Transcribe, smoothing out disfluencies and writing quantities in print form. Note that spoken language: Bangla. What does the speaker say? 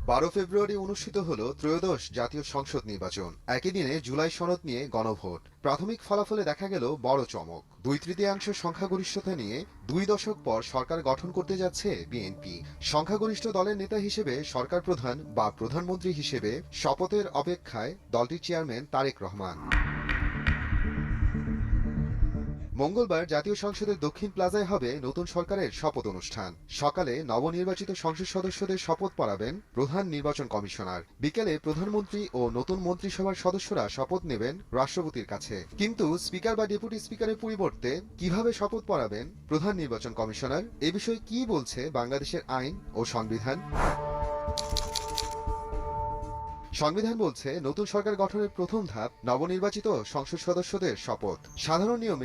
12 ফেব্রুয়ারি অনুষ্ঠিত হল ত্রয়োদশ জাতীয় সংসদ নির্বাচন। একই দিনে জুলাই সনদ নিয়ে গণভোট। প্রাথমিক ফলাফলে দেখা গেল বড় চমক। 2/3 সংখ্যাগরিষ্ঠতা নিয়ে 2 দশক পর সরকার গঠন করতে যাচ্ছে বিএনপি। সংখ্যাগরিষ্ঠ দলের নেতা হিসেবে সরকার প্রধান বা প্রধানমন্ত্রী হিসেবে শপথের অপেক্ষায় দলটির চেয়ারম্যান তারেক রহমান। মঙ্গলবার জাতীয় সংসদের দক্ষিণ প্লাজায় হবে নতুন সরকারের শপথ অনুষ্ঠান। সকালে নবনির্বাচিত সংসদ সদস্যদের শপথ পড়াবেন প্রধান নির্বাচন কমিশনার। বিকেলে প্রধানমন্ত্রী ও নতুন মন্ত্রিসভার সদস্যরা শপথ নেবেন রাষ্ট্রপতির কাছে। কিন্তু স্পিকার বা ডেপুটি স্পিকারের পরিবর্তে কিভাবে শপথ পড়াবেন প্রধান নির্বাচন কমিশনার, এ বিষয়ে কি বলছে বাংলাদেশের আইন ও সংবিধান? সংবিধান বলছে, নতুন সরকার গঠনের প্রথম ধাপ নবনির্বাচিত সংসদ সদস্যদের শপথ। সাধারণ নিয়মে